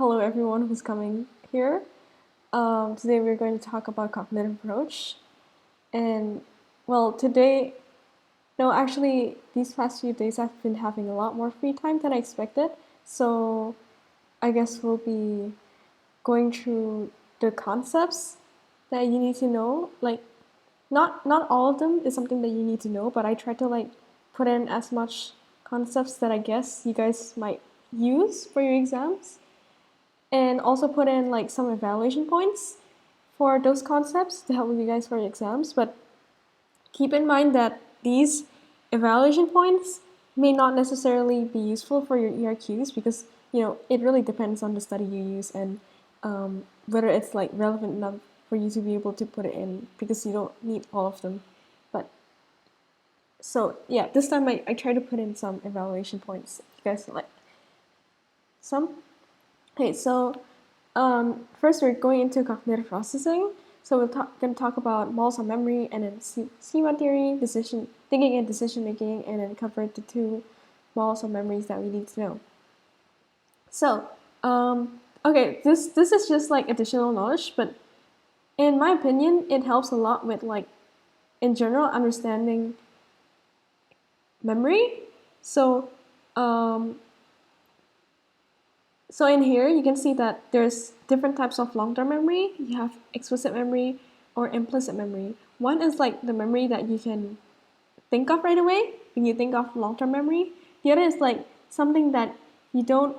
hello everyone who's coming here. Today we're going to talk about cognitive approach. And well, actually these past few days I've been having a lot more free time than I expected. So I guess we'll be going through the concepts that you need to know. Like not all of them is something that you need to know, but I try to put in as much concepts that I guess you guys might use for your exams. And also put in some evaluation points for those concepts to help you guys for your exams. But keep in mind that these evaluation points may not necessarily be useful for your ERQs because it really depends on the study you use and whether it's relevant enough for you to be able to put it in, because you don't need all of them. But so yeah, this time I try to put in some evaluation points. You guys like some? Okay, so first we're going into cognitive processing. So we're going to talk about models of memory and then schema theory, decision thinking and decision making, and then cover the two models of memories that we need to know. So okay, this is just additional knowledge, but in my opinion, it helps a lot with in general understanding memory. So So in here, you can see that there's different types of long-term memory. You have explicit memory or implicit memory. One is the memory that you can think of right away when you think of long-term memory. The other is something that you don't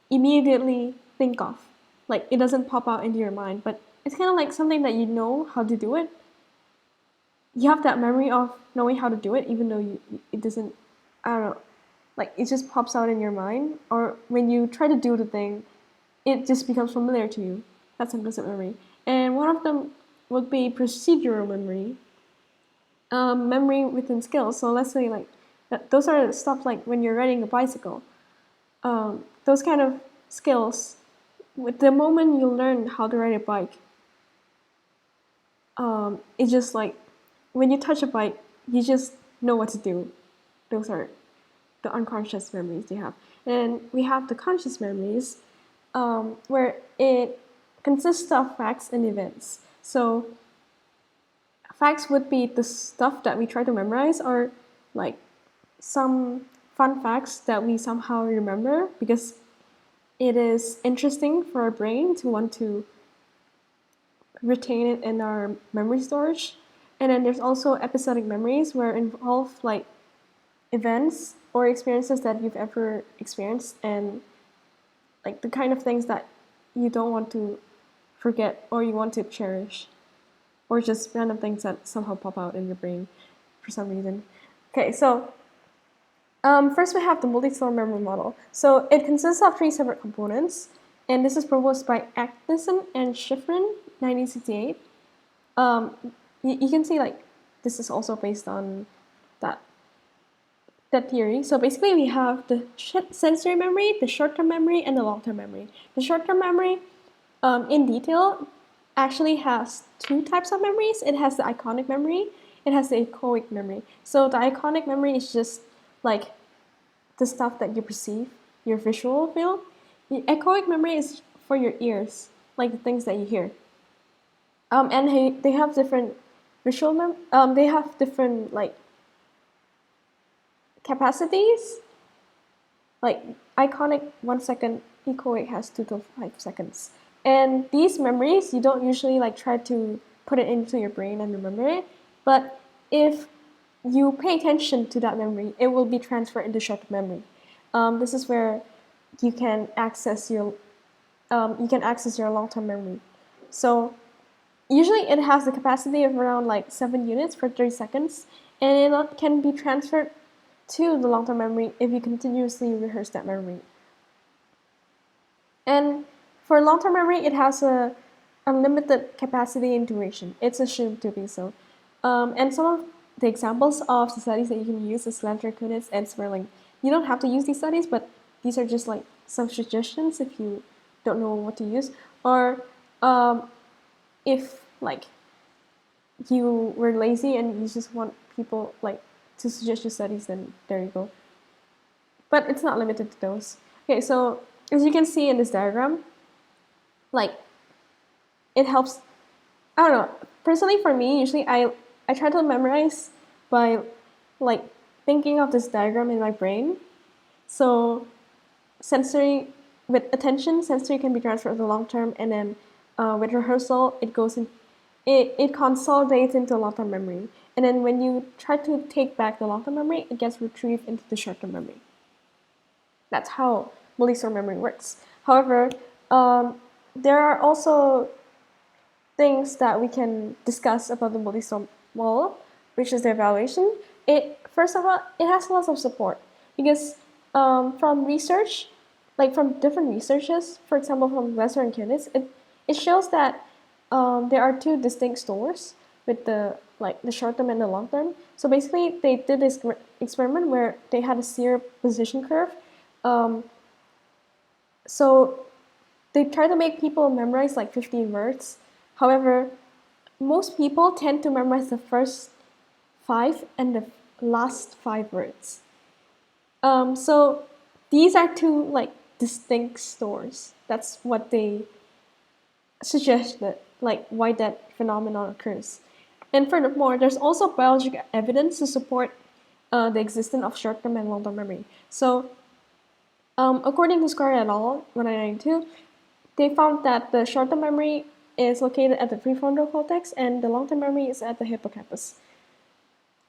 immediately think of. It doesn't pop out into your mind, but it's kind of something that you know how to do it. You have that memory of knowing how to do it, even though it doesn't, I don't know, it just pops out in your mind, or when you try to do the thing, it just becomes familiar to you. That's implicit memory. And one of them would be procedural memory, memory within skills. So let's say those are stuff when you're riding a bicycle. Those kind of skills, with the moment you learn how to ride a bike, it's just when you touch a bike, you just know what to do. Those are the unconscious memories you have. And we have the conscious memories, where it consists of facts and events. So facts would be the stuff that we try to memorize, or some fun facts that we somehow remember because it is interesting for our brain to want to retain it in our memory storage. And then there's also episodic memories, where involve events or experiences that you've ever experienced, and the kind of things that you don't want to forget or you want to cherish, or just random things that somehow pop out in your brain for some reason. Okay, so first we have the multi-store memory model. So it consists of 3 separate components, and this is proposed by Atkinson and Schifrin, 1968. You can see this is also based on that theory. So basically we have the sensory memory, the short-term memory, and the long-term memory. The short-term memory, in detail, actually has 2 types of memories. It has the iconic memory, it has the echoic memory. So the iconic memory is just the stuff that you perceive, your visual field. The echoic memory is for your ears, the things that you hear. And they have different visual they have different capacities. Iconic 1 second, echoic has 2 to 5 seconds. And these memories, you don't usually try to put it into your brain and remember it, but if you pay attention to that memory, it will be transferred into short memory. This is where you can access your long-term memory. So usually it has the capacity of around 7 units for 30 seconds, and it can be transferred to the long-term memory if you continuously rehearse that memory. And for long-term memory, it has a unlimited capacity and duration. It's assumed to be so. And some of the examples of the studies that you can use is Landry, Kunitz, and Smerling. You don't have to use these studies, but these are just some suggestions if you don't know what to use. Or if you were lazy and you just want people to suggest your studies, then there you go. But it's not limited to those. Okay, so as you can see in this diagram, like it helps. I don't know. Personally, for me, usually I try to memorize by like thinking of this diagram in my brain. So sensory with attention, sensory can be transferred to the long term, and then with rehearsal, it consolidates into long-term memory. And then when you try to take back the long-term memory, it gets retrieved into the short-term memory. That's how multi-store memory works. However, there are also things that we can discuss about the multi-store model, which is the evaluation. First of all, it has lots of support because from research, like from different researches, for example, from Lesser and Kunis, it shows that there are two distinct stores with the short term and the long term. So basically, they did this experiment where they had a zero position curve. So they try to make people memorize like 15 words. However, most people tend to memorize the first 5 and the last 5 words. So these are two like distinct stores. That's what they suggested, like why that phenomenon occurs. And furthermore, there's also biological evidence to support the existence of short-term and long-term memory. So according to Square et al. 1992, they found that the short-term memory is located at the prefrontal cortex and the long-term memory is at the hippocampus.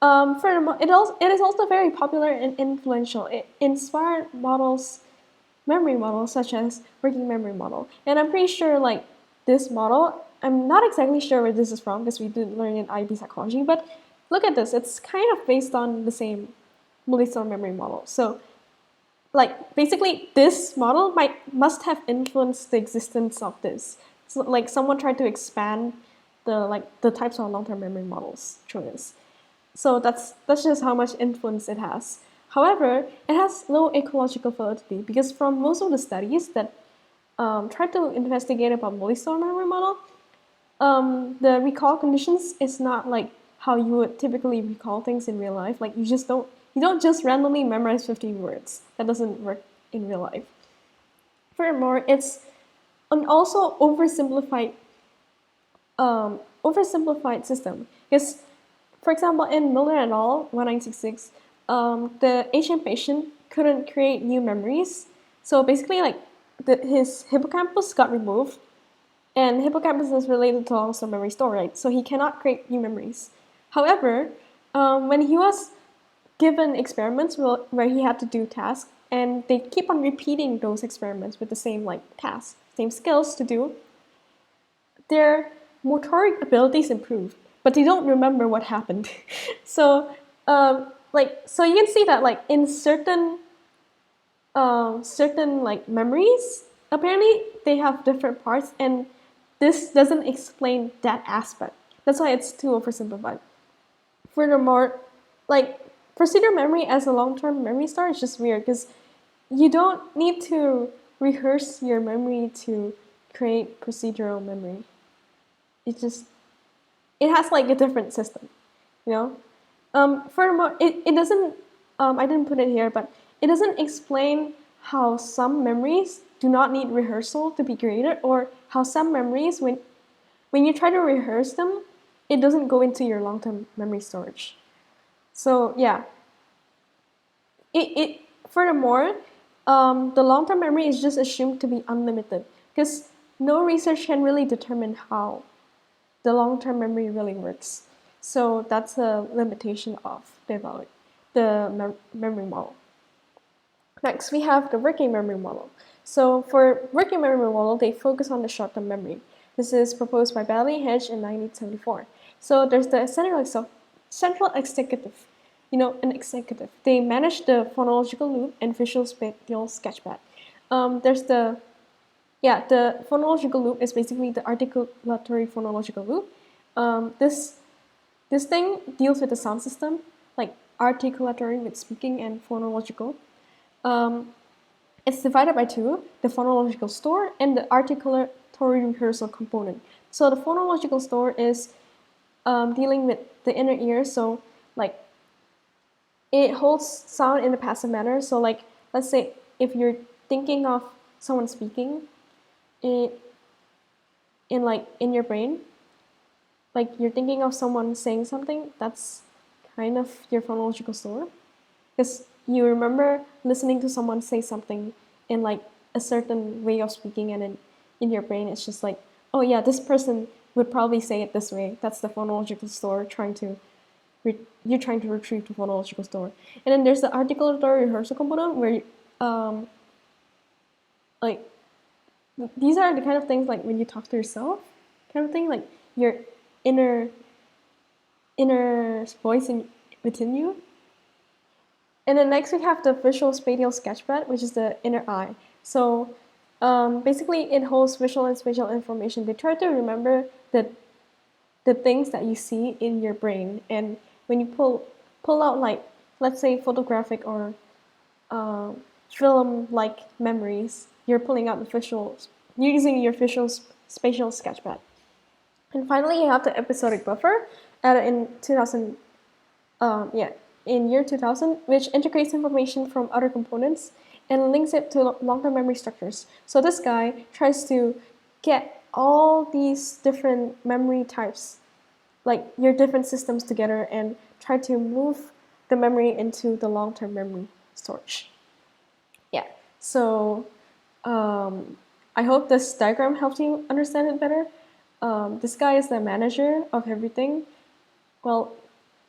Furthermore, it is also very popular and influential. It inspired memory models such as working memory model. And I'm pretty sure like this model, I'm not exactly sure where this is from because we did learn in IB psychology, but look at this. It's kind of based on the same multi-store memory model. So like basically this model must have influenced the existence of this. So like someone tried to expand the types of long-term memory models through this. So that's just how much influence it has. However, it has no ecological validity because from most of the studies that try to investigate about multi-store memory model, the recall conditions is not like how you would typically recall things in real life. Like you don't just randomly memorize 15 words. That doesn't work in real life. Furthermore, it's an also oversimplified system because, for example, in Miller et al. 1966, the Asian patient couldn't create new memories. So basically, like his hippocampus got removed, and hippocampus is related to also memory store, right? So he cannot create new memories. However, when he was given experiments where he had to do tasks, and they keep on repeating those experiments with the same like tasks, same skills to do, their motoric abilities improved, but they don't remember what happened. So so you can see that like in certain like memories, apparently they have different parts, and this doesn't explain that aspect. That's why it's too oversimplified. Furthermore, like procedural memory as a long-term memory store is just weird because you don't need to rehearse your memory to create procedural memory. It has like a different system, you know. Furthermore, it doesn't. I didn't put it here, but it doesn't explain how some memories do not need rehearsal to be created, or how some memories, when you try to rehearse them, it doesn't go into your long-term memory storage. So yeah. Furthermore, the long-term memory is just assumed to be unlimited because no research can really determine how the long-term memory really works. So that's a limitation of the memory model. Next, we have the working memory model. So for working memory model, they focus on the short-term memory. This is proposed by Bailey Hedge in 1974. So there's the central executive, an executive. They manage the phonological loop and visual spatial sketchpad. The phonological loop is basically the articulatory phonological loop. This thing deals with the sound system, like articulatory with speaking and phonological. It's divided by two, the phonological store and the articulatory rehearsal component. So the phonological store is dealing with the inner ear, so like it holds sound in a passive manner. So like let's say if you're thinking of someone speaking, it in your brain, like you're thinking of someone saying something, that's kind of your phonological store. Because you remember listening to someone say something in like a certain way of speaking, and then in your brain it's just like, oh yeah, this person would probably say it this way. That's the phonological store you're trying to retrieve the phonological store. And then there's the articulatory rehearsal component where like these are the kind of things like when you talk to yourself, kind of thing, like your inner voice within you. And then next we have the visual spatial sketchpad, which is the inner eye. So basically it holds visual and spatial information. They try to remember the things that you see in your brain. And when you pull out, like, let's say photographic or film-like memories, you're pulling out the visuals, you're using your visual spatial sketchpad. And finally, you have the episodic buffer added in 2000. In year 2000, which integrates information from other components and links it to long-term memory structures. So this guy tries to get all these different memory types, like your different systems together, and try to move the memory into the long-term memory storage. Yeah, so I hope this diagram helps you understand it better. This guy is the manager of everything. Well,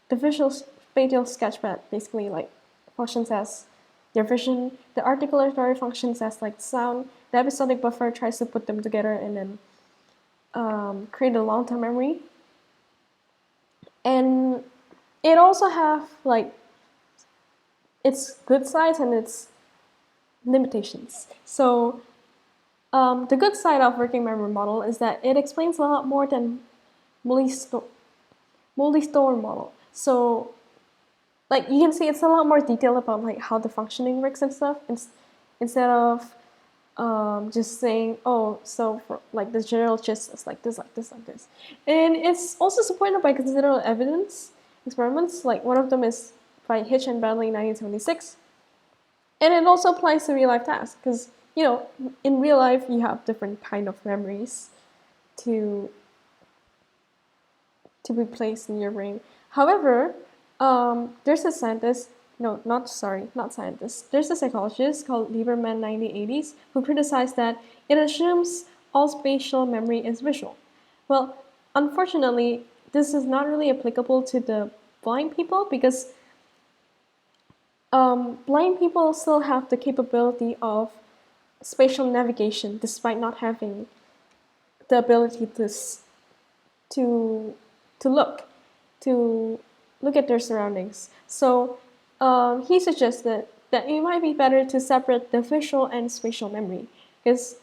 the visual spatial sketchpad basically like functions as your vision. The articulatory functions as like sound. The episodic buffer tries to put them together and then create a long-term memory. And it also have like its good sides and its limitations. So the good side of working memory model is that it explains a lot more than multi-store model. So like you can see it's a lot more detailed about like how the functioning works and stuff, instead of just saying, oh, so for like the general gist is like this, like this, like this. And it's also supported by considerable evidence experiments. Like one of them is by Hitch and Bradley in 1976. And it also applies to real life tasks because, you know, in real life you have different kind of memories to be placed in your brain. However, there's a scientist, there's a psychologist called Lieberman 1980s who criticized that it assumes all spatial memory is visual. Well, unfortunately, this is not really applicable to the blind people because blind people still have the capability of spatial navigation despite not having the ability to look at their surroundings. So he suggested that it might be better to separate the visual and spatial memory because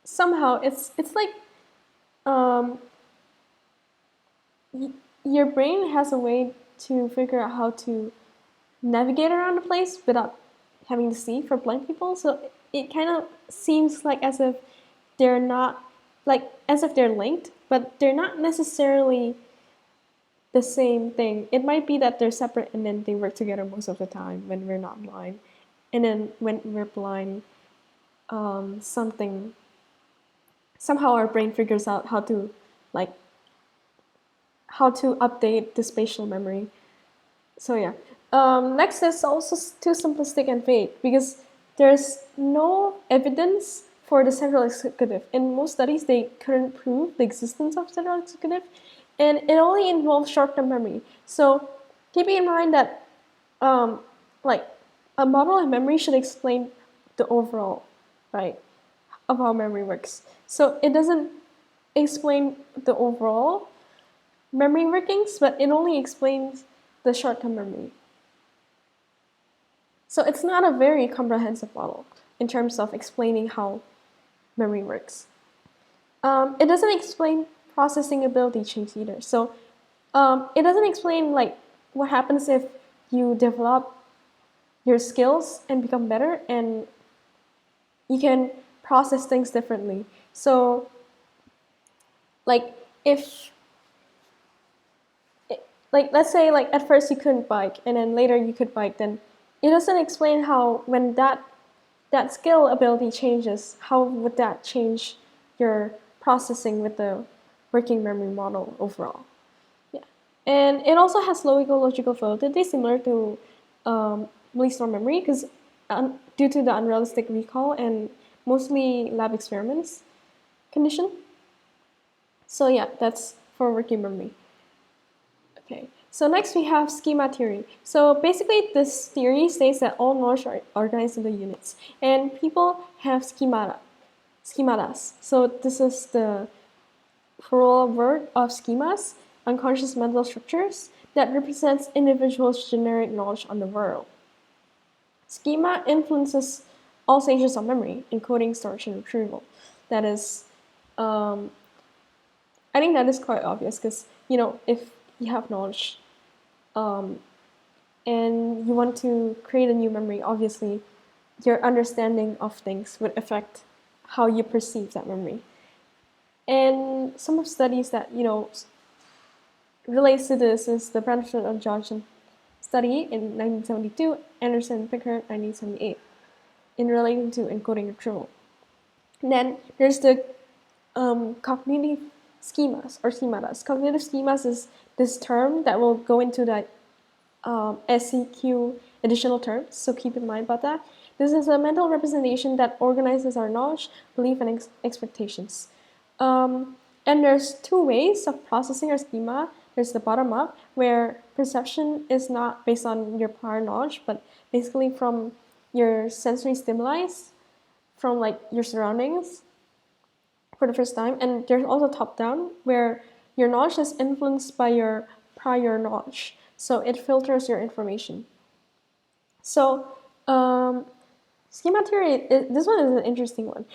somehow it's like your brain has a way to figure out how to navigate around the place without having to see for blind people. So it kind of seems like as if they're not, like as if they're linked, but they're not necessarily the same thing. It might be that they're separate and then they work together most of the time when we're not blind. And then when we're blind, somehow our brain figures out how to update the spatial memory. So yeah. Next is also too simplistic and vague because there's no evidence for the central executive. In most studies, they couldn't prove the existence of central executive, and it only involves short-term memory. So keeping in mind that like a model of memory should explain the overall, right, of how memory works. So it doesn't explain the overall memory workings, but it only explains the short-term memory. So it's not a very comprehensive model in terms of explaining how memory works. It doesn't explain processing ability change either. So it doesn't explain like what happens if you develop your skills and become better and you can process things differently. So like let's say like at first you couldn't bike and then later you could bike, then it doesn't explain how when that skill ability changes, how would that change your processing with the working memory model overall. Yeah, and it also has low ecological fidelity, similar to fully stored memory, because due to the unrealistic recall and mostly lab experiments condition. So yeah, that's for working memory. Okay, so next we have schema theory. So basically this theory states that all knowledge are organized into units, and people have schematas. So this is the plural word of schemas, unconscious mental structures, that represents individuals' generic knowledge on the world. Schema influences all stages of memory, encoding, storage, and retrieval. That is, I think that is quite obvious because, if you have knowledge and you want to create a new memory, obviously your understanding of things would affect how you perceive that memory. And some of studies that, relates to this is the Brantford and Johnson study in 1972, Anderson Pickard 1978, in relating to encoding retrieval. And then there's the cognitive schemas or schematas. Cognitive schemas is this term that will go into that SCQ additional terms, so keep in mind about that. This is a mental representation that organizes our knowledge, belief, and expectations. And there's two ways of processing our schema. There's the bottom up, where perception is not based on your prior knowledge, but basically from your sensory stimuli, from like your surroundings for the first time. And there's also top down, where your knowledge is influenced by your prior knowledge. So it filters your information. So schema theory, this one is an interesting one.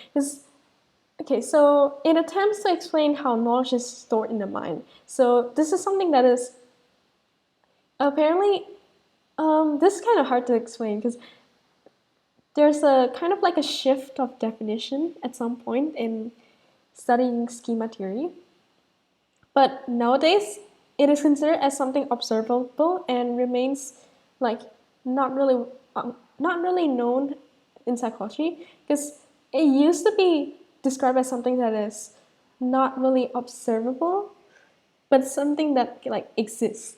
Okay, so it attempts to explain how knowledge is stored in the mind. So this is something that is apparently, this is kind of hard to explain because there's a kind of like a shift of definition at some point in studying schema theory. But nowadays, it is considered as something observable and remains like not really known in psychology, because it used to be described as something that is not really observable, but something that like exists.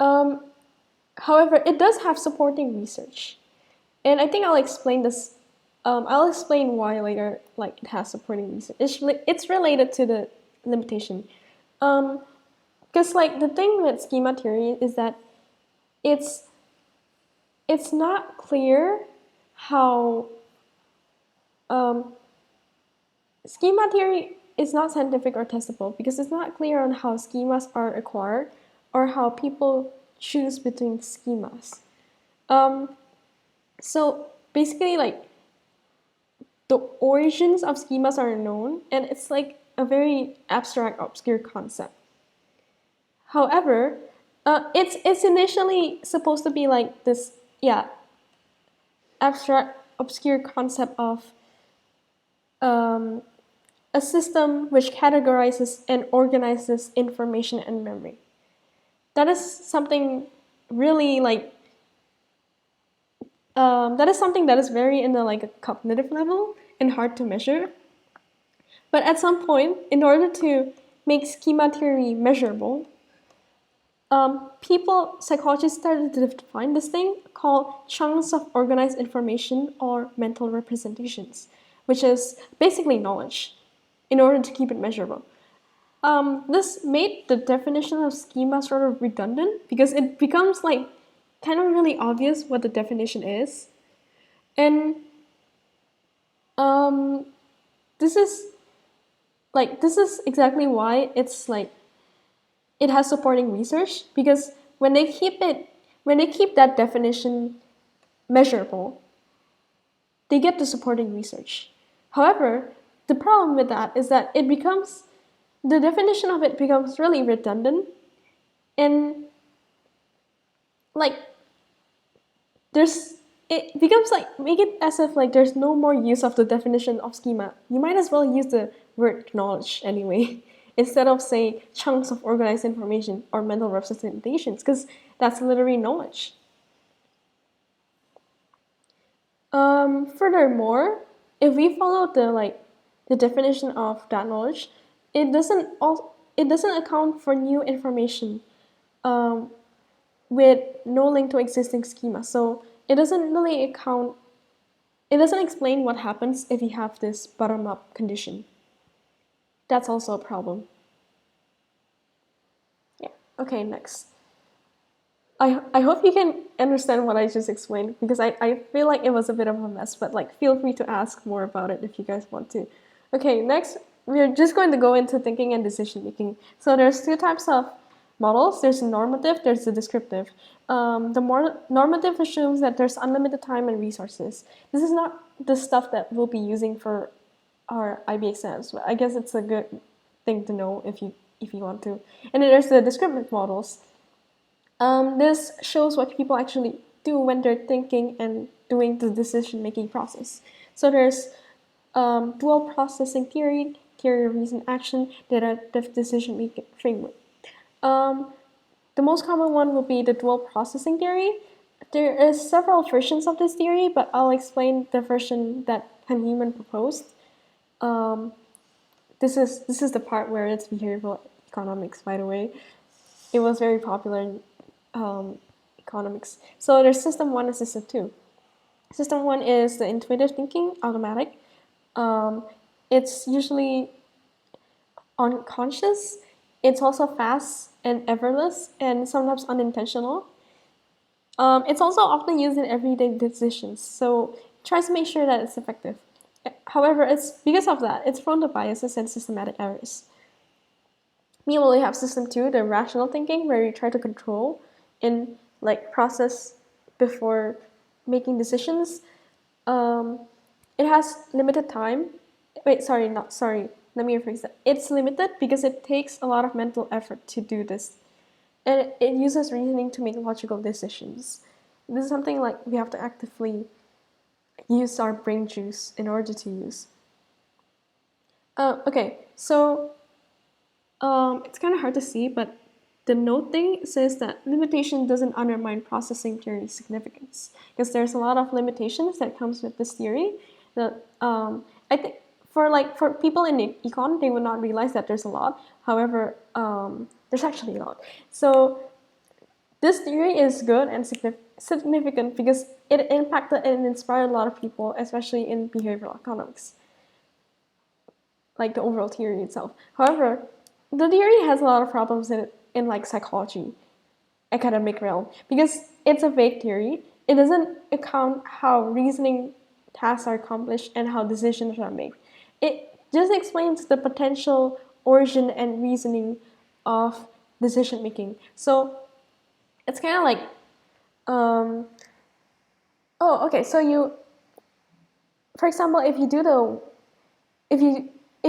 However, it does have supporting research, and I think I'll explain this. I'll explain why later. Like it has supporting research. It's related to the limitation, because like the thing with schema theory is that it's not clear how schema theory is not scientific or testable, because it's not clear on how schemas are acquired or how people choose between schemas. So basically, like the origins of schemas are known, and it's like a very abstract, obscure concept. However, it's initially supposed to be like this, abstract, obscure concept of a system which categorizes and organizes information and memory. That is something really like that is something that is very in the like a cognitive level and hard to measure. But at some point, in order to make schema theory measurable, psychologists started to define this thing called chunks of organized information or mental representations, which is basically knowledge, in order to keep it measurable. This made the definition of schema sort of redundant, because it becomes like kind of really obvious what the definition is. And this is exactly why it's like it has supporting research, because when they keep that definition measurable, they get the supporting research. However, the problem with that is that the definition of it becomes really redundant, and like it becomes like, make it as if like there's no more use of the definition of schema. You might as well use the word knowledge anyway, instead of saying chunks of organized information or mental representations, because that's literally knowledge. Furthermore, if we follow the definition of that knowledge, it doesn't account for new information with no link to existing schema. So it doesn't explain what happens if you have this bottom-up condition. That's also a problem. Yeah. Okay, next. I hope you can understand what I just explained, because I feel like it was a bit of a mess, but feel free to ask more about it if you guys want to. Okay, next we're just going to go into thinking and decision making. So there's two types of models. There's a normative, there's a descriptive. The more normative assumes that there's unlimited time and resources. This is not the stuff that we'll be using for our IB exams, but I guess it's a good thing to know if you want to. And then there's the descriptive models. This shows what people actually do when they're thinking and doing the decision-making process. So there's dual processing theory, theory of reason action, adaptive decision-making framework. The most common one will be the dual processing theory. There is several versions of this theory, but I'll explain the version that Van Nieman proposed. This is the part where it's behavioral economics, by the way. It was very popular in economics. So there's system 1 and system 2. System 1 is the intuitive thinking, automatic. It's usually unconscious. It's also fast and effortless and sometimes unintentional. It's also often used in everyday decisions, so it tries to make sure that it's effective. However, because of that, it's prone to biases and systematic errors. Meanwhile, we have system 2, the rational thinking, where you try to control and process before making decisions. It has limited time. Let me rephrase that. It's limited because it takes a lot of mental effort to do this. And it uses reasoning to make logical decisions. This is something we have to actively use our brain juice in order to use. Okay, so it's kind of hard to see, but the note thing says that limitation doesn't undermine processing theory's significance, because there's a lot of limitations that comes with this theory that I think for people in econ, they would not realize that there's a lot. However, there's actually a lot. So this theory is good and significant because it impacted and inspired a lot of people, especially in behavioral economics, the overall theory itself. However, the theory has a lot of problems in psychology, academic realm, because it's a vague theory. It doesn't account how reasoning tasks are accomplished and how decisions are made. It just explains the potential origin and reasoning of decision making. So it's kind of so for example, if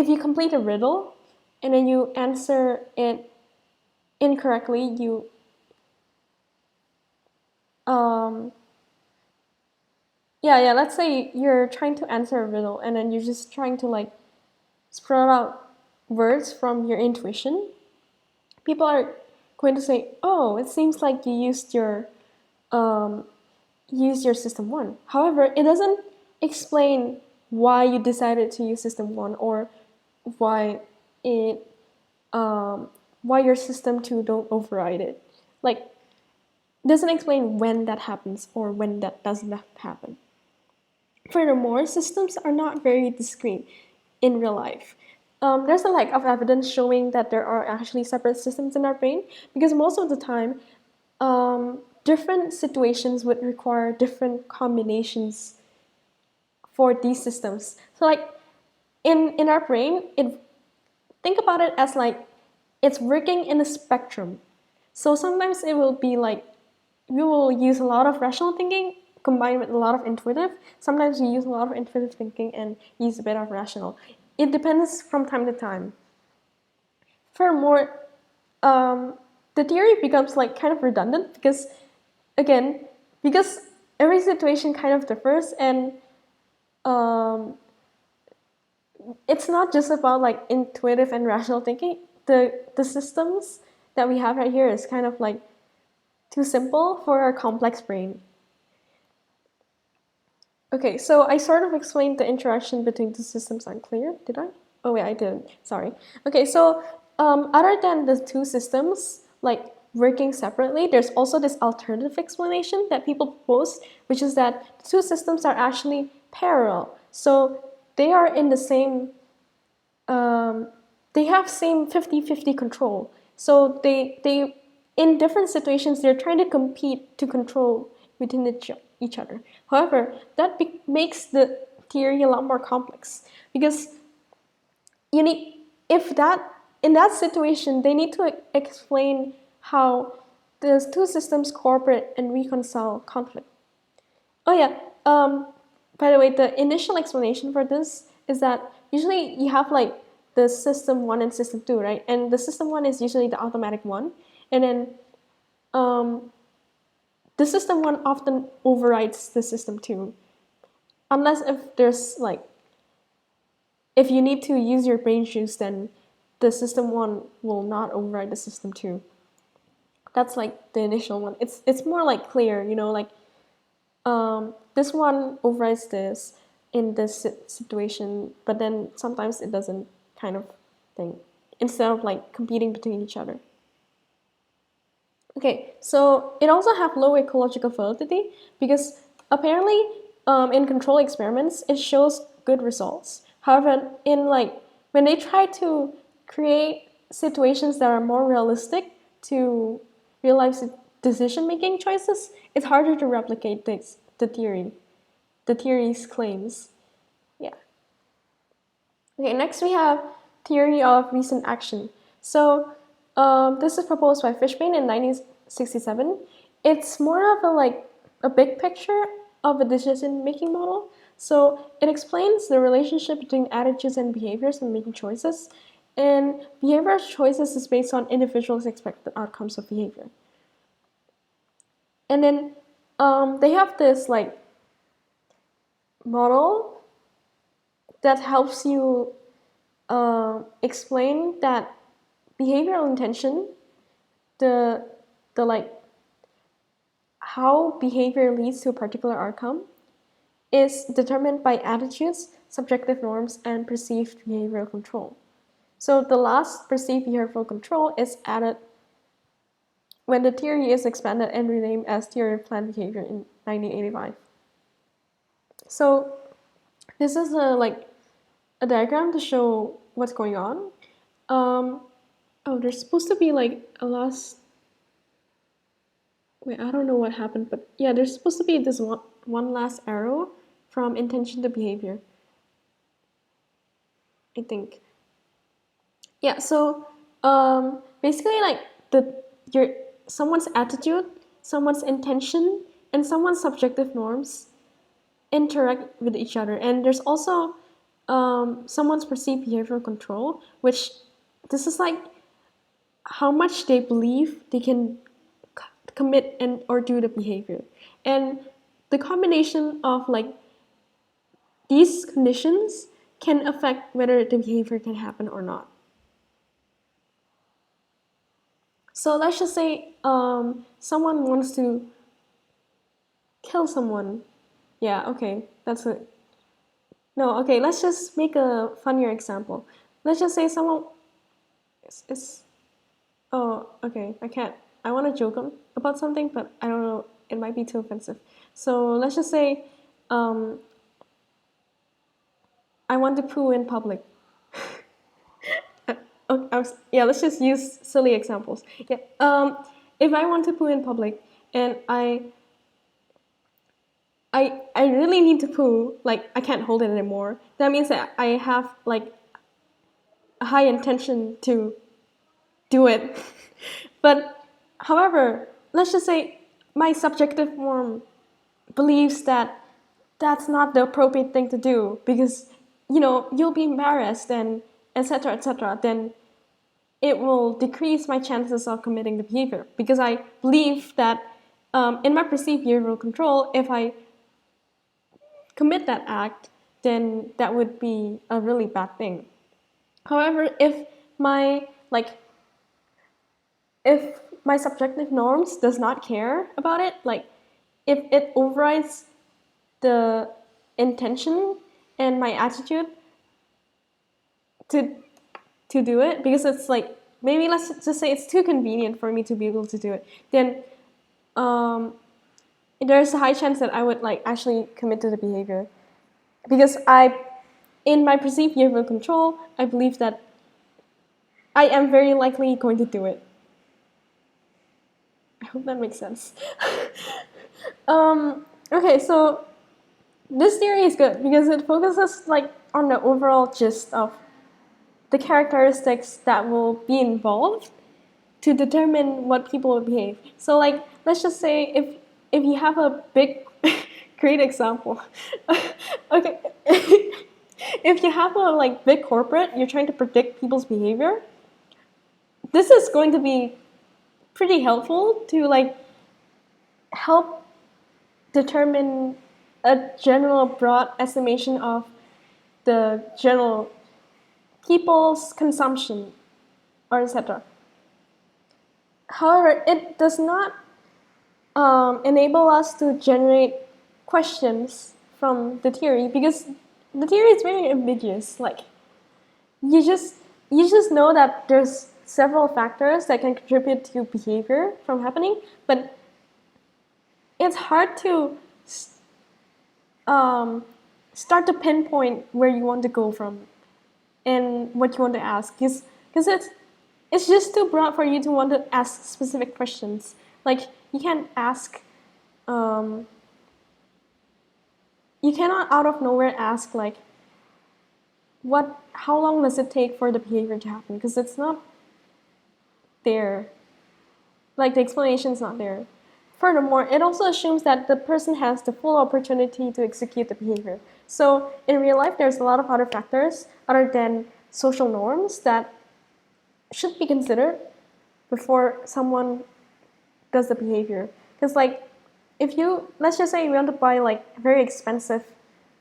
you complete a riddle and then you answer it incorrectly, let's say you're trying to answer a riddle and then you're just trying to sprout out words from your intuition. People are going to say, oh, it seems like you used your system 1. However, it doesn't explain why you decided to use system 1 or why your system 2 don't override it. Doesn't explain when that happens or when that doesn't happen. Furthermore, systems are not very discrete in real life. There's a lack of evidence showing that there are actually separate systems in our brain, because most of the time, different situations would require different combinations for these systems. So in our brain, think about it as it's working in a spectrum. So sometimes it will be we will use a lot of rational thinking combined with a lot of intuitive. Sometimes we use a lot of intuitive thinking and use a bit of rational. It depends from time to time. Furthermore, the theory becomes kind of redundant because every situation kind of differs, and it's not just about intuitive and rational thinking. The systems that we have right here is kind of too simple for our complex brain. Okay, so I sort of explained the interaction between the systems unclear, did I? Oh wait, I didn't, sorry. Okay, so other than the two systems, like working separately, there's also this alternative explanation that people propose, which is that the two systems are actually parallel. So they are in the same, they have same 50-50 control. So they in different situations, they're trying to compete to control within each other. However, that makes the theory a lot more complex because you need, if that, in that situation, they need to explain how the two systems cooperate and reconcile conflict. Oh yeah, by the way, the initial explanation for this is that usually you have like the system 1 and system 2, right? And the system 1 is usually the automatic one, and then the system 1 often overrides the system 2, unless if there's like, if you need to use your brain juice, then the system 1 will not override the system 2. That's like the initial one. It's more like clear, you know, like this one overrides this in this situation, but then sometimes it doesn't, kind of thing, instead of like competing between each other. Okay, so it also have low ecological validity because apparently in control experiments it shows good results. However, in like when they try to create situations that are more realistic to real life decision making choices, it's harder to replicate the theory's claims. Yeah. Okay, next we have theory of recent action. So this is proposed by Fishbane in 1967. It's more of a big picture of a decision-making model. So it explains the relationship between attitudes and behaviors when making choices. And behavioral choices is based on individuals' expected outcomes of behavior. And then they have this like model that helps you explain that behavioral intention, the like how behavior leads to a particular outcome, is determined by attitudes, subjective norms, and perceived behavioral control. So the last perceived behavioral control is added when the theory is expanded and renamed as theory of planned behavior in 1985. So this is a diagram to show what's going on. There's supposed to be like a last. Wait, I don't know what happened, but yeah, there's supposed to be this one last arrow from intention to behavior, I think. Yeah, so basically like someone's attitude, someone's intention, and someone's subjective norms interact with each other. And there's also someone's perceived behavioral control, which this is like how much they believe they can commit and or do the behavior. And the combination of like these conditions can affect whether the behavior can happen or not. So let's just say someone wants to kill someone. Yeah, okay, that's it. No, okay, let's just make a funnier example. Let's just say someone is oh, okay, I can't. I want to joke about something, but I don't know, it might be too offensive. So let's just say I want to poo in public. Yeah, let's just use silly examples. Yeah, if I want to poo in public and I really need to poo, like I can't hold it anymore, that means that I have like a high intention to do it. But however, let's just say my subjective norm believes that that's not the appropriate thing to do because you'll be embarrassed and etc etc, then it will decrease my chances of committing the behavior because I believe that in my perceived behavioral control, if I commit that act, then that would be a really bad thing. However, if my subjective norms does not care about it, like if it overrides the intention and my attitude to do it, because it's like, maybe let's just say it's too convenient for me to be able to do it, then there's a high chance that I would like actually commit to the behavior, because in my perceived behavioral control, I believe that I am very likely going to do it. I hope that makes sense. Okay, so this theory is good because it focuses like on the overall gist of the characteristics that will be involved to determine what people will behave. So like, let's just say if you have a big, great example. Okay, if you have a like big corporate, you're trying to predict people's behavior. This is going to be pretty helpful to like help determine a general broad estimation of the general people's consumption, or etc. However, it does not enable us to generate questions from the theory, because the theory is very ambiguous. Like, you just know that there's several factors that can contribute to behavior from happening, but it's hard to start to pinpoint where you want to go from and what you want to ask, because it's just too broad for you to want to ask specific questions. Like, you can't ask, you cannot out of nowhere ask like, how long does it take for the behavior to happen? Because it's not there. Like, the explanation is not there. Furthermore, it also assumes that the person has the full opportunity to execute the behavior. So in real life, there's a lot of other factors other than social norms that should be considered before someone does the behavior. Because like, let's just say you want to buy like a very expensive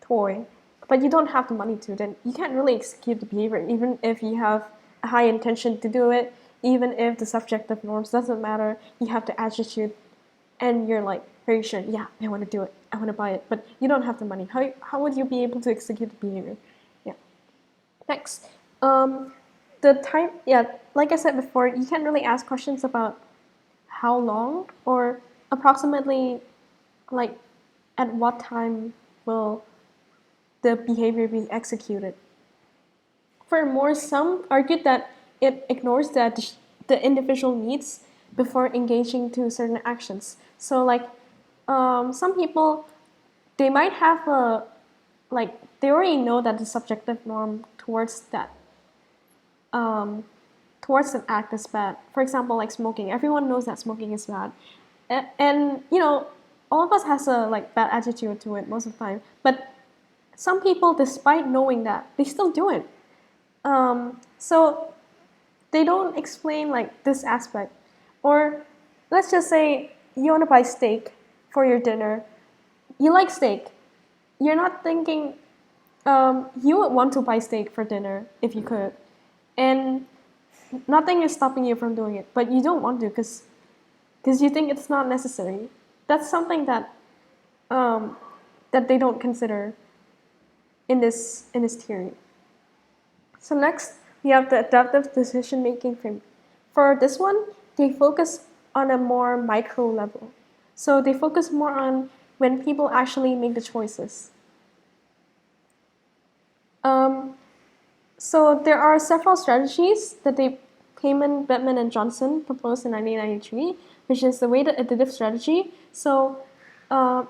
toy, but you don't have the money to, then you can't really execute the behavior, even if you have a high intention to do it, even if the subjective norms doesn't matter, you have the attitude, and you're like very sure, yeah, I want to do it, I want to buy it, but you don't have the money. How would you be able to execute the behavior? Yeah. Next, the time, yeah, like I said before, you can't really ask questions about how long or approximately like at what time will the behavior be executed. Furthermore, some argued that it ignores the individual needs before engaging to certain actions. So like, some people, they might have they already know that the subjective norm towards that towards an act is bad. For example, like smoking. Everyone knows that smoking is bad, and you know, all of us has a like bad attitude to it most of the time. But some people, despite knowing that, they still do it. So they don't explain like this aspect. Or let's just say you want to buy steak for your dinner. You like steak. You're not thinking you would want to buy steak for dinner if you could, and nothing is stopping you from doing it, but you don't want to because you think it's not necessary. That's something that that they don't consider in this theory. So next, we have the adaptive decision-making frame. For this one, they focus on a more micro level. So they focus more on when people actually make the choices. So there are several strategies that Payman, Bettman, and Johnson proposed in 1993, which is the weighted additive strategy. So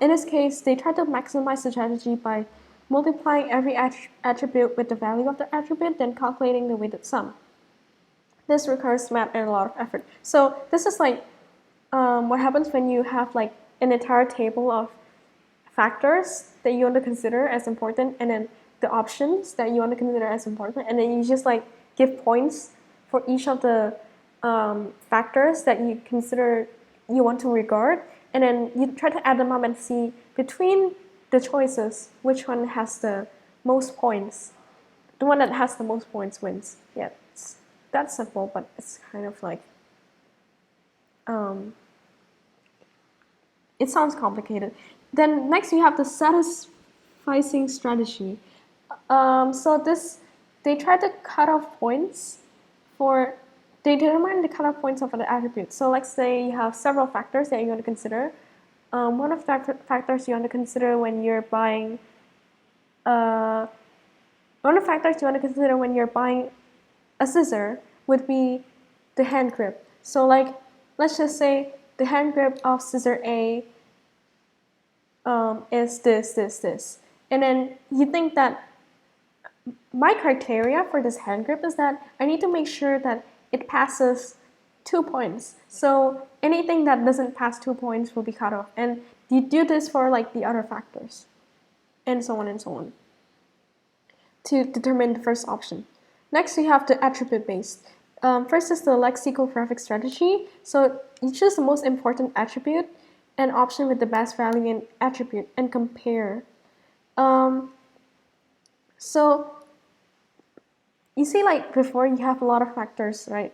in this case, they try to maximize the strategy by multiplying every attribute with the value of the attribute, then calculating the weighted sum. This requires math and a lot of effort. So this is like what happens when you have like an entire table of factors that you want to consider as important, and then the options that you want to consider as important, and then you just like give points for each of the factors that you consider you want to regard, and then you try to add them up and see between the choices which one has the most points. The one that has the most points wins. Yeah, it's that simple, but it's kind of like it sounds complicated. Then next we have the Satisficing Strategy. So they try to cut off points they determine the cutoff points of an attribute. So let's say you have several factors that you want to consider. One of the factors you want to consider when you're buying a scissor would be the hand grip. So like, let's just say the hand grip of scissor A is this. And then you think that my criteria for this hand grip is that I need to make sure that it passes 2 points. So anything that doesn't pass 2 points will be cut off. And you do this for like the other factors, and so on, to determine the first option. Next, we have the attribute based. First is the lexicographic strategy. So you choose the most important attribute and option with the best value in attribute and compare. So you see, like before, you have a lot of factors, right,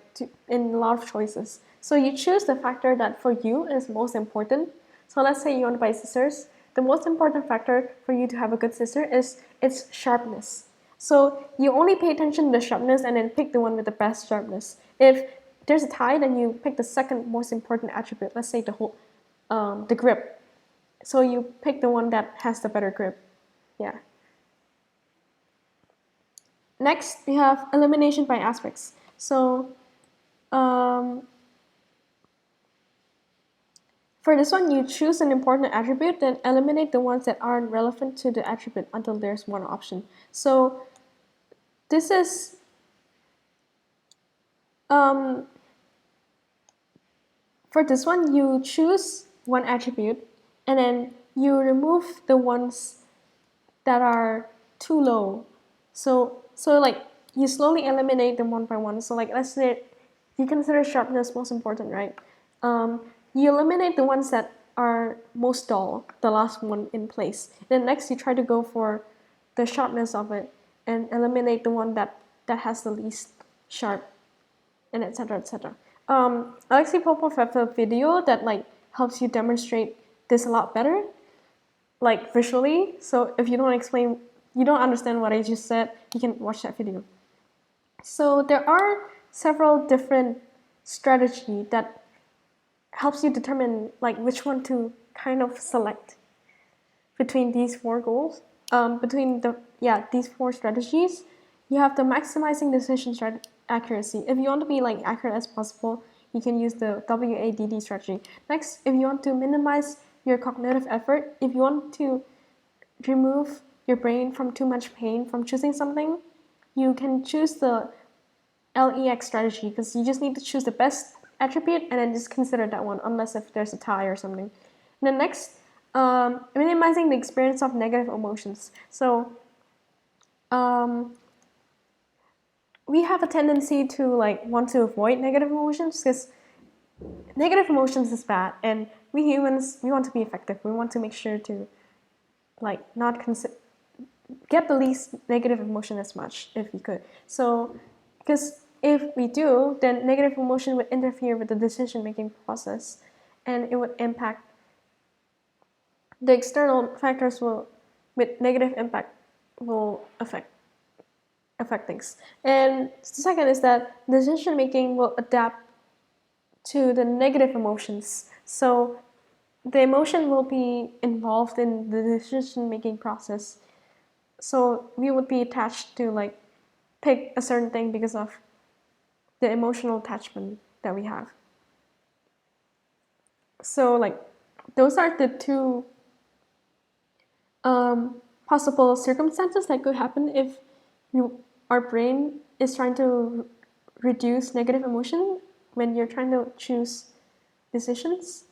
and a lot of choices. So you choose the factor that for you is most important. So let's say you want to buy scissors. The most important factor for you to have a good scissor is its sharpness. So you only pay attention to the sharpness and then pick the one with the best sharpness. If there's a tie, then you pick the second most important attribute. Let's say the grip. So you pick the one that has the better grip. Yeah. Next, we have elimination by aspects. So for this one, you choose an important attribute, then eliminate the ones that aren't relevant to the attribute until there's one option. So this is for this one, you choose one attribute and then you remove the ones that are too low. So like you slowly eliminate them one by one. So like let's say you consider sharpness most important, right? You eliminate the ones that are most dull, the last one in place. Then next you try to go for the sharpness of it and eliminate the one that has the least sharp, and etc. etc. Alexei Popov have a video that like helps you demonstrate this a lot better, like visually. So if you don't understand what I just said, you can watch that video. So there are several different strategies that helps you determine like which one to kind of select between these four goals. These four strategies, you have the maximizing decision accuracy. If you want to be like accurate as possible, you can use the WADD strategy. Next, if you want to minimize your cognitive effort, if you want to remove your brain from too much pain from choosing something, you can choose the LEX strategy, because you just need to choose the best attribute and then just consider that one, unless if there's a tie or something. And then next, minimizing the experience of negative emotions. So we have a tendency to like want to avoid negative emotions because negative emotions is bad, and we humans, we want to be effective. We want to make sure to like not get the least negative emotion as much if we could. So because if we do, then negative emotion would interfere with the decision-making process, and it would impact the external factors with negative impact will affect things. And the second is that decision-making will adapt to the negative emotions. So the emotion will be involved in the decision-making process. So we would be attached to like pick a certain thing because of the emotional attachment that we have. So like those are the two possible circumstances that could happen if our brain is trying to reduce negative emotion when you're trying to choose decisions.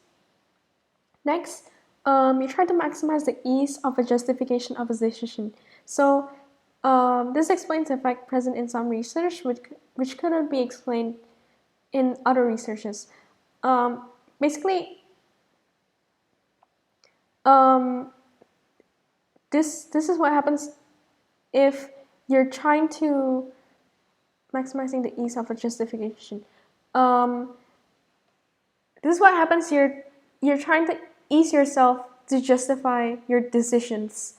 Next, you try to maximize the ease of a justification of a decision. So this explains the effect present in some research, which couldn't be explained in other researches. Basically, this is what happens if you're trying to maximizing the ease of a justification. This is what happens. You're trying to ease yourself to justify your decisions,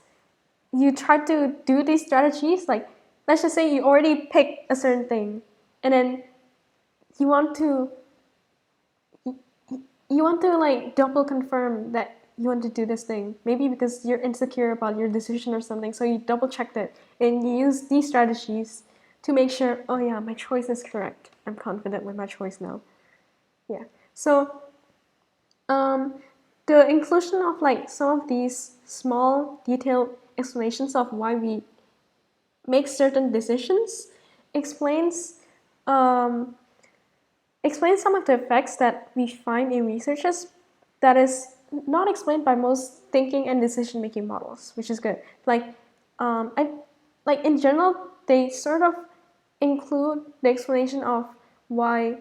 you try to do these strategies, like let's just say you already picked a certain thing, and then you want to like double confirm that you want to do this thing, maybe because you're insecure about your decision or something, so you double checked it and you use these strategies to make sure, oh yeah, my choice is correct, I'm confident with my choice now. Yeah, so the inclusion of like some of these small detailed explanations of why we make certain decisions explains um, some of the effects that we find in researches that is not explained by most thinking and decision-making models, which is good. Like, like in general, they sort of include the explanation of why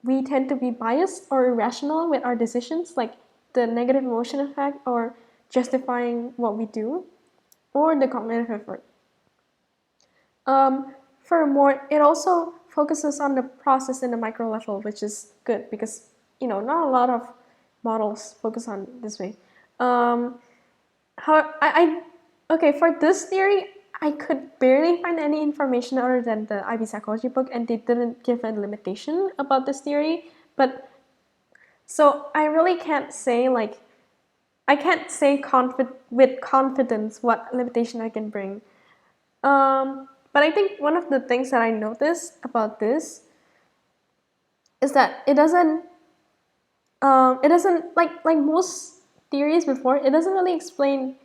we tend to be biased or irrational with our decisions, like the negative emotion effect or justifying what we do, or the cognitive effort. Furthermore, it also focuses on the process in the micro level, which is good because not a lot of models focus on this way. Okay, for this theory, I could barely find any information other than the IB psychology book, and they didn't give a limitation about this theory. But so I really can't say with confidence what limitation I can bring. But I think one of the things that I noticed about this is that it doesn't like most theories before, it doesn't really explain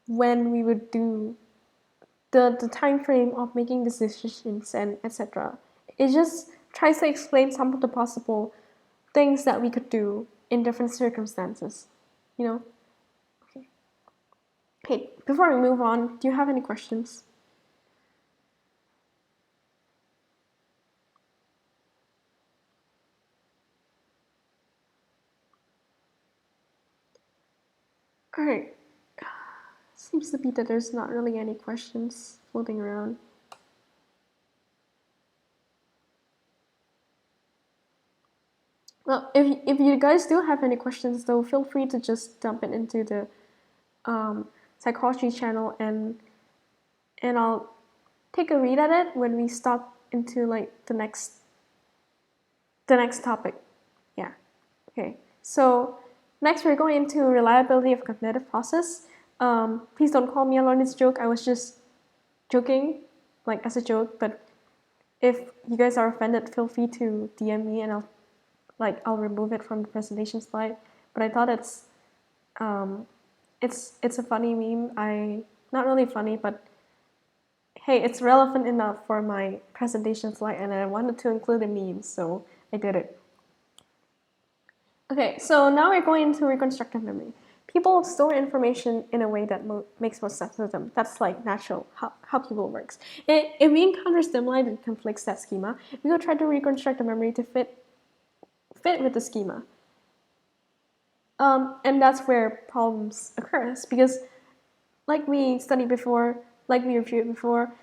when we would do the time frame of making decisions and etc. It just tries to explain some of the possible things that we could do in different circumstances, you know? Okay. Okay, before we move on, do you have any questions? All right. Seems to be that there's not really any questions floating around. Well, if you guys do have any questions, though, feel free to just dump it into the psychology channel, and I'll take a read at it when we stop into like the next topic. Yeah. Okay. So next we're going into reliability of cognitive process. Please don't call me on this joke. I was just joking, like as a joke. But if you guys are offended, feel free to DM me, and I'll remove it from the presentation slide. But I thought it's a funny meme. Not really funny, but hey, it's relevant enough for my presentation slide, and I wanted to include a meme, so I did it. Okay, so now we're going into reconstructive memory. People store information in a way that makes most sense to them. That's like natural, how people works. If we encounter stimuli that conflicts that schema, we will try to reconstruct the memory to fit with the schema. And that's where problems occurs, because like we studied before, like we reviewed before,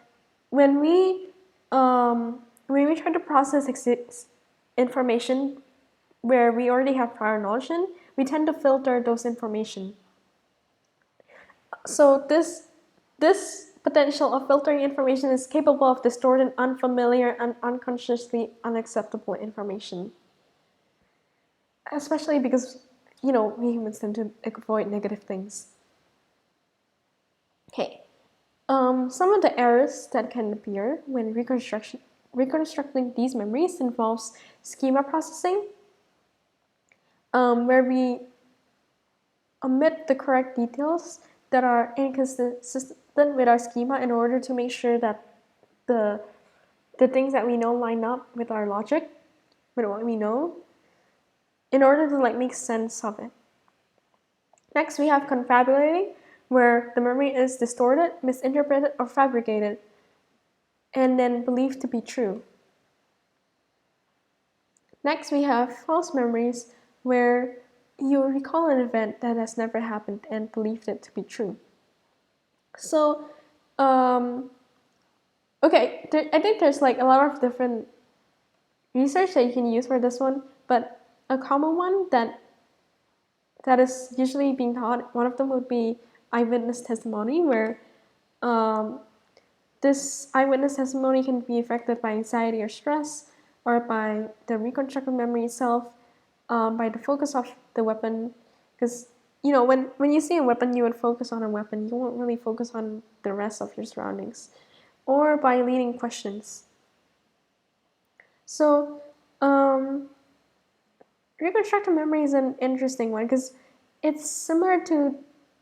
when we try to process information where we already have prior knowledge in, we tend to filter those information. So this potential of filtering information is capable of distorting unfamiliar and unconsciously unacceptable information. Especially because, we humans tend to avoid negative things. Okay. Some of the errors that can appear when reconstructing these memories involves schema processing, where we omit the correct details that are inconsistent with our schema in order to make sure that the things that we know line up with our logic, with what we know, in order to make sense of it. Next, we have confabulating, where the memory is distorted, misinterpreted, or fabricated, and then believed to be true. Next, we have false memories, where you recall an event that has never happened and believed it to be true. So, okay, I think there's a lot of different research that you can use for this one, but a common one that is usually being taught, one of them would be eyewitness testimony, where this eyewitness testimony can be affected by anxiety or stress, or by the reconstructive memory itself, by the focus of the weapon. Because, when you see a weapon, you would focus on a weapon. You won't really focus on the rest of your surroundings. Or by leading questions. So, reconstructive memory is an interesting one because it's similar to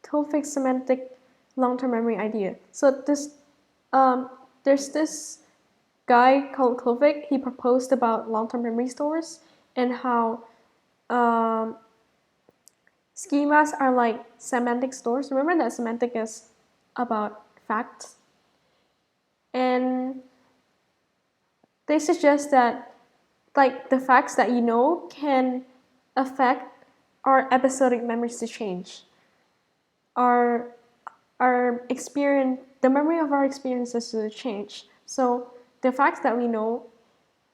Tolfik's semantic long-term memory idea. So there's this guy called Tolfik. He proposed about long-term memory stores and how schemas are like semantic stores. Remember that semantic is about facts, and they suggest that like the facts that you know can affect our episodic memories to change. Our experience, the memory of our experiences to change. So the facts that we know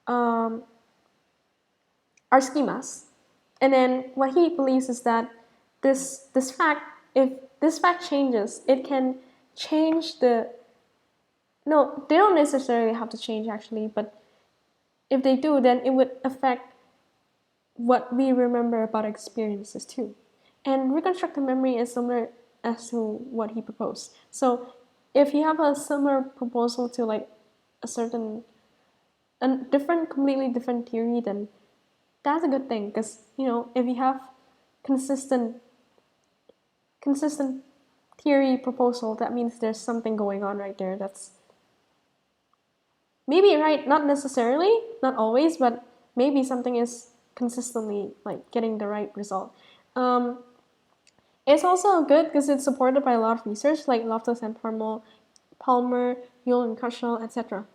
are schemas. And then what he believes is that this fact, if this fact changes, it can change no, they don't necessarily have to change actually, but if they do, then it would affect what we remember about experiences too. And reconstructive memory is similar as to what he proposed. So if you have a similar proposal to like completely different theory, then that's a good thing, because if you have consistent theory proposal, that means there's something going on right there that's maybe right, not necessarily, not always, but maybe something is consistently like getting the right result. It's also good because it's supported by a lot of research, like Loftus and Palmer, Yule and Kushel, etc.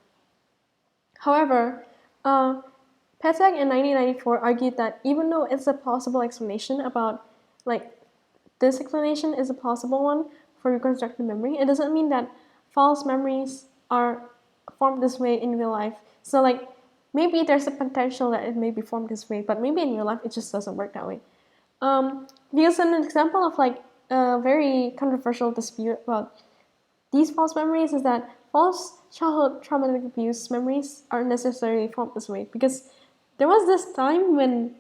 However, Patek in 1994 argued that even though it's a plausible explanation about, like, this explanation is a plausible one for reconstructed memory, it doesn't mean that false memories are formed this way in real life. So, like, maybe there's a potential that it may be formed this way, but maybe in real life it just doesn't work that way. Because an example of like a very controversial dispute about these false memories is that false childhood traumatic abuse memories aren't necessarily formed this way, because there was this time when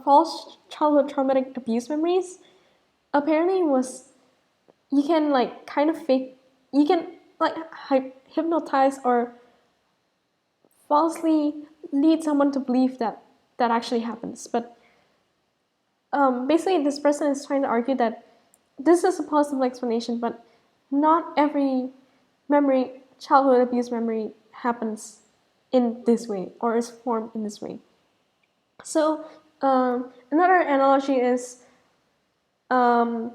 false childhood traumatic abuse memories apparently you can like kind of fake, you can like hypnotize or falsely lead someone to believe that actually happens. But basically this person is trying to argue that this is a possible explanation, but not every childhood abuse memory happens in this way or is formed in this way. So another analogy is an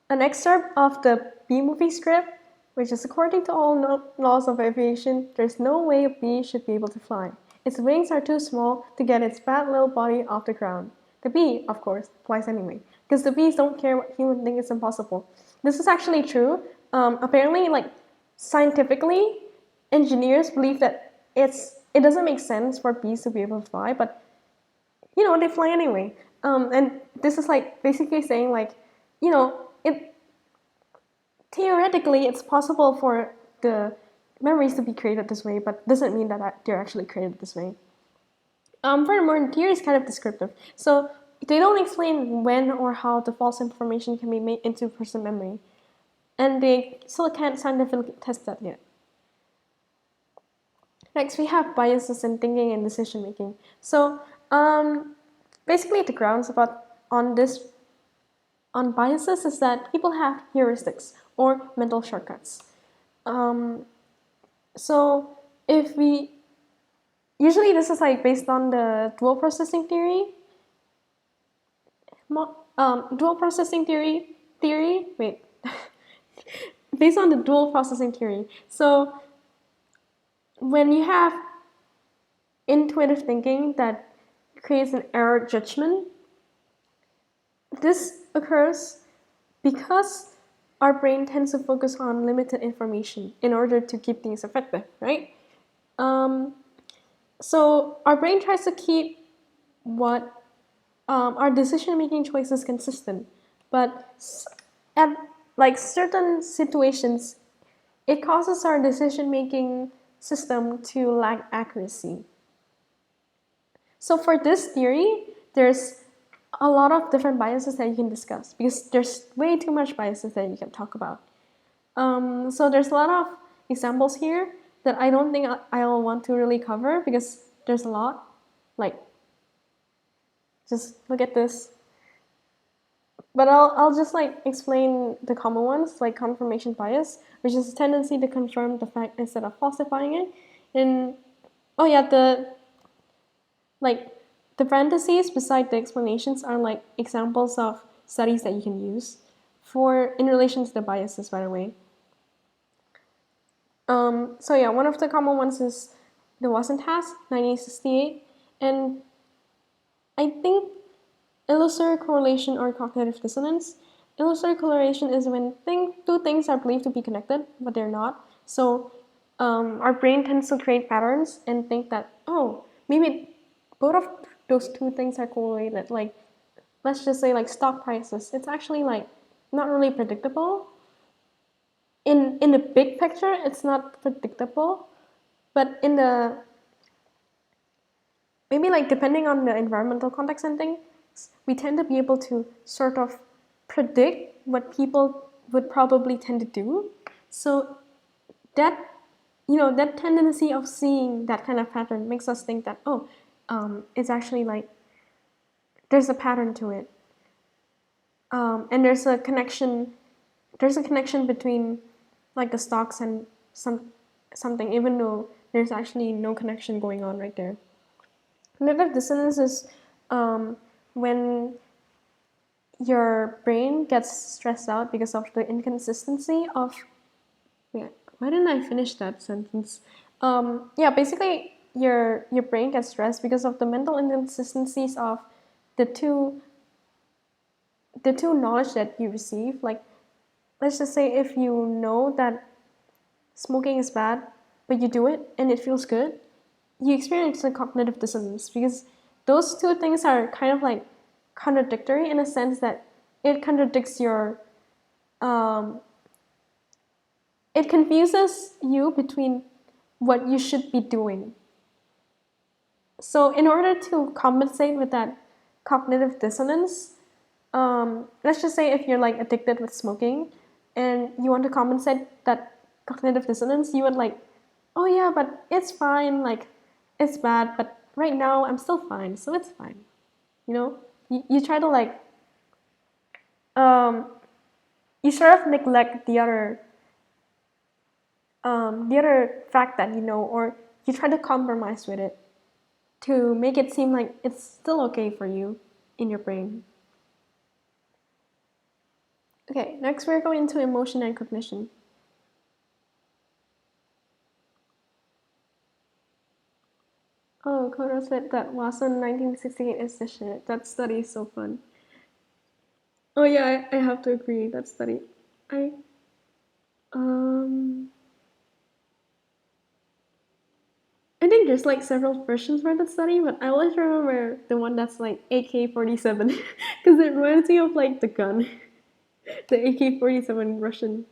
excerpt of the bee movie script, which is, according to all laws of aviation, there's no way a bee should be able to fly. Its wings are too small to get its fat little body off the ground. The bee, of course, flies anyway, because the bees don't care what humans think is impossible. This is actually true. Apparently, like, scientifically, engineers believe that it doesn't make sense for bees to be able to fly, but they fly anyway. And this is like basically saying, like, theoretically it's possible for the memories to be created this way, but doesn't mean that they're actually created this way. Furthermore, the theory is kind of descriptive. So they don't explain when or how the false information can be made into person memory. And they still can't scientifically test that yet. Next, we have biases in thinking and decision making. So basically the grounds on biases is that people have heuristics or mental shortcuts. So if we usually this is like based on the dual processing theory. Dual processing theory. Wait, based on the dual processing theory. So when you have intuitive thinking that creates an error judgment, this occurs because our brain tends to focus on limited information in order to keep things effective, right? So our brain tries to keep our decision-making choices consistent, but at like certain situations, it causes our decision-making system to lack accuracy. So for this theory, there's a lot of different biases that you can discuss because there's way too much biases that you can talk about. So there's a lot of examples here that I don't think I'll want to really cover because there's a lot. Like, just look at this. But I'll just like explain the common ones, like confirmation bias, which is a tendency to confirm the fact instead of falsifying it. And oh yeah, the parentheses beside the explanations are like examples of studies that you can use for in relation to the biases, by the way. So yeah, one of the common ones is the Wasson task, 1968, and I think illusory correlation or cognitive dissonance. Illusory correlation is when two things are believed to be connected, but they're not. So our brain tends to create patterns and think that, oh, maybe both of those two things are correlated. Like, let's just say like stock prices. It's actually like not really predictable. In the big picture, it's not predictable, but in the maybe like depending on the environmental context and things, we tend to be able to sort of predict what people would probably tend to do. So that that tendency of seeing that kind of pattern makes us think that it's actually like there's a pattern to it, and there's a connection between like the stocks and something, even though there's actually no connection going on right there. Cognitive dissonance is when your brain gets stressed out because of the inconsistency of. Wait, why didn't I finish that sentence? Yeah, basically your brain gets stressed because of the mental inconsistencies of the two knowledge that you receive. Like, let's just say if you know that smoking is bad, but you do it and it feels good, you experience a cognitive dissonance because those two things are kind of like contradictory in a sense that it contradicts your it confuses you between what you should be doing. So in order to compensate with that cognitive dissonance, let's just say if you're like addicted with smoking and you want to compensate that cognitive dissonance, you would like, oh yeah, but it's fine, like it's bad, but right now I'm still fine, so it's fine. You know, you try to like you sort of neglect the other fact that you know, or you try to compromise with it to make it seem like it's still okay for you in your brain. Okay, next we're going into emotion and cognition. Oh, Kodo said that Wasson 1968 is the shit. That study is so fun. Oh yeah, I have to agree. That study. I think there's like several versions for that study, but I always remember the one that's like AK-47 because it reminds me of like the gun, the AK-47 Russian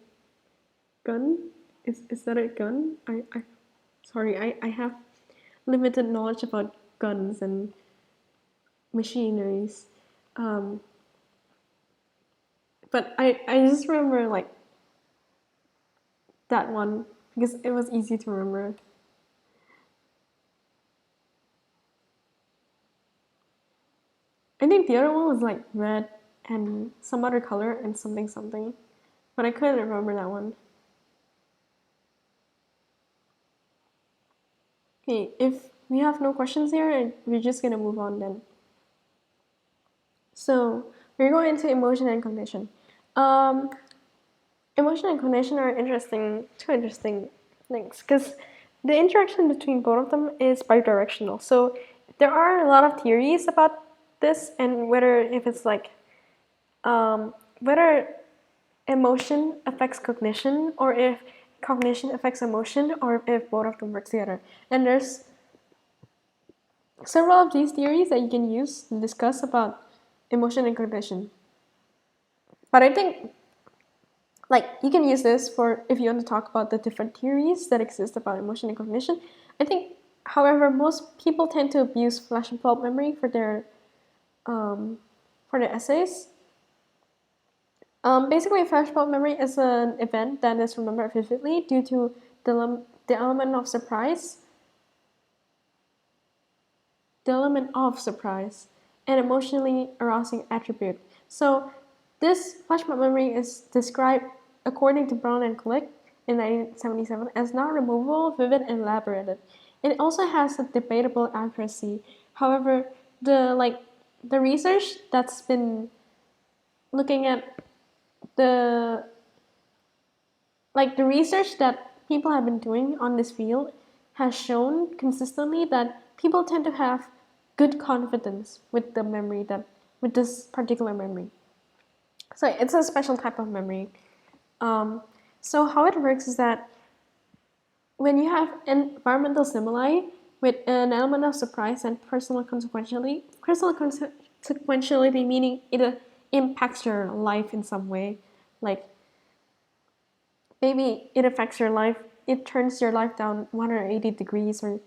gun. Is that a gun? I have limited knowledge about guns and machineries, but I just remember like that one because it was easy to remember. I think the other one was like red and some other color and something, but I couldn't remember that one. Okay, if we have no questions here, we're just gonna move on then. So we're going into emotion and cognition. Emotion and cognition are two interesting things because the interaction between both of them is bidirectional. So there are a lot of theories about this and whether whether emotion affects cognition or if cognition affects emotion or if both of them work together. And there's several of these theories that you can use to discuss about emotion and cognition. But I think like you can use this for if you want to talk about the different theories that exist about emotion and cognition. I think, however, most people tend to abuse flashbulb memory for their essays. Basically, flashbulb memory is an event that is remembered vividly due to the element of surprise. The element of surprise, an emotionally arousing attribute. So this flashback memory is described, according to Brown and Glick in 1977, as not removable, vivid, and elaborated. It also has a debatable accuracy. However, the research that's been looking at the research that people have been doing on this field has shown consistently that people tend to have good confidence with the memory with this particular memory. So it's a special type of memory. So how it works is that when you have environmental stimuli with an element of surprise and personal consequentiality meaning it impacts your life in some way, like maybe it affects your life, it turns your life down 180 degrees, or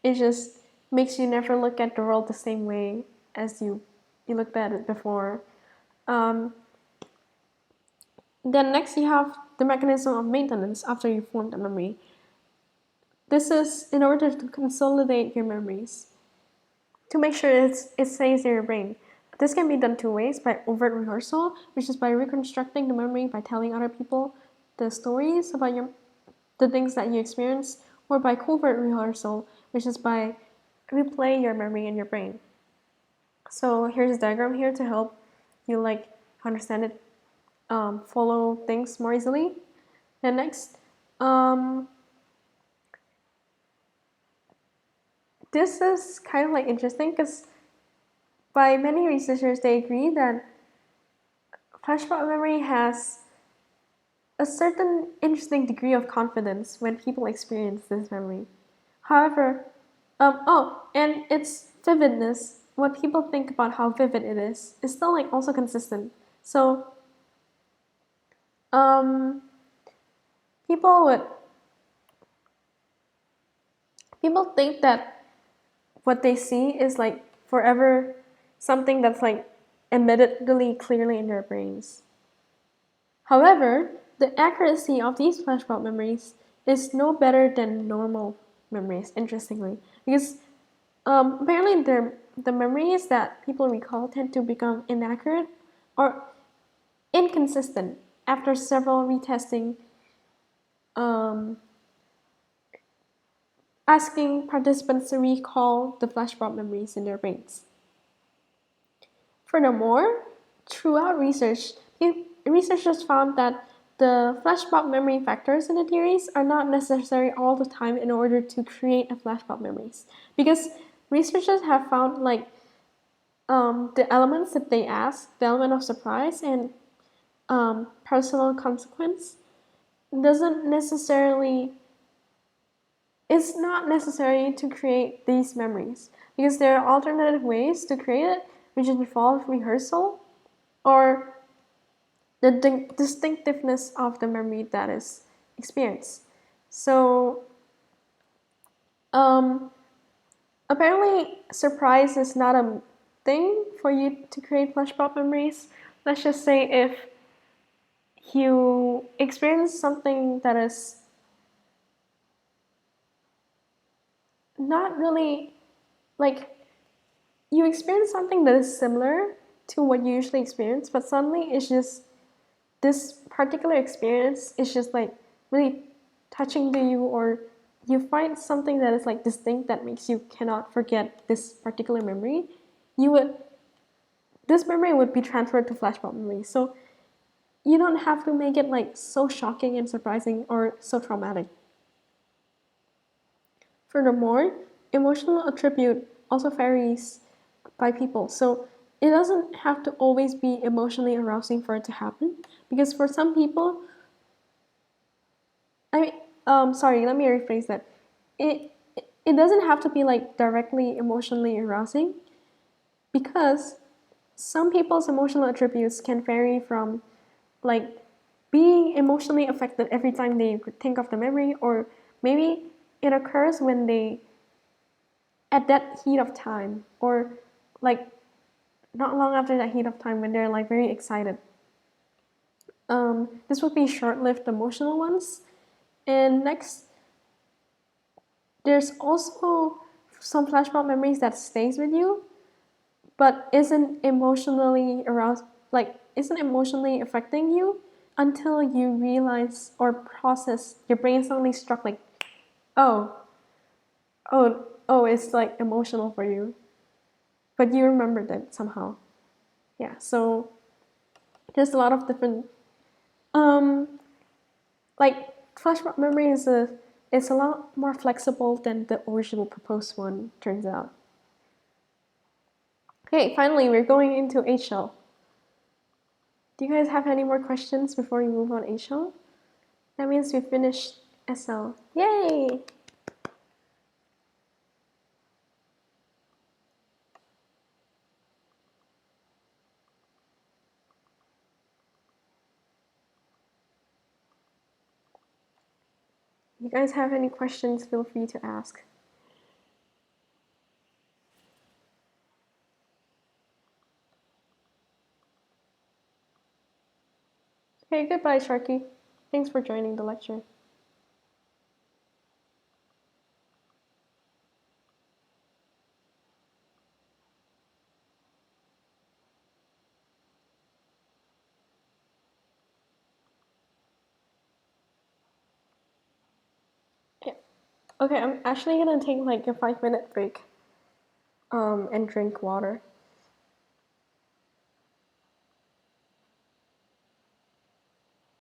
it just makes you never look at the world the same way as you looked at it before. Then next you have the mechanism of maintenance after you formed a memory. This is in order to consolidate your memories, to make sure it stays in your brain. This can be done two ways: by overt rehearsal, which is by reconstructing the memory by telling other people the stories about the things that you experienced, or by covert rehearsal, which is by replaying your memory in your brain. So here's a diagram here to help you understand it, follow things more easily. And next, this is kind of interesting because by many researchers they agree that flashback memory has a certain interesting degree of confidence when people experience this memory. However, and its vividness, what people think about how vivid it is still also consistent. So, people think that what they see is forever something that's embeddedly clearly in their brains. However, the accuracy of these flashback memories is no better than normal memories, interestingly, because apparently the memories that people recall tend to become inaccurate or inconsistent after several retesting, asking participants to recall the flashback memories in their brains. Furthermore, throughout research, researchers found that the flashback memory factors in the theories are not necessary all the time in order to create a flashback memories, because researchers have found the elements that they ask, the element of surprise and personal consequence, it's not necessary to create these memories, because there are alternative ways to create it, which involve rehearsal or the distinctiveness of the memory that is experienced. So, apparently, surprise is not a thing for you to create flashback memories. Let's just say if you experience something that is not really you experience something that is similar to what you usually experience, but suddenly it's just this particular experience is just really touching to you, or you find something that is distinct that makes you cannot forget this particular memory, this memory would be transferred to flashback memory. So you don't have to make it so shocking and surprising or so traumatic. Furthermore, emotional attribute also varies by people. So it doesn't have to always be emotionally arousing for it to happen, because for some people, sorry, let me rephrase that. It doesn't have to be directly emotionally arousing, because some people's emotional attributes can vary from being emotionally affected every time they think of the memory, or maybe it occurs when they, at that heat of time, or like not long after that heat of time when they're like very excited. This would be short-lived emotional ones. And next, there's also some flashback memories that stays with you, but isn't emotionally aroused, like isn't emotionally affecting you until you realize or process. Your brain suddenly struck like, oh, oh, it's like emotional for you, but you remembered it somehow. Yeah, so there's a lot of different, like flashback memory is a lot more flexible than the original proposed one, turns out. Okay, finally we're going into HL. Do you guys have any more questions before we move on HL? That means we finished SL. Yay! If you guys have any questions, feel free to ask. Okay, goodbye, Sharky. Thanks for joining the lecture. Yeah. Okay, I'm actually gonna take like a 5-minute break and drink water.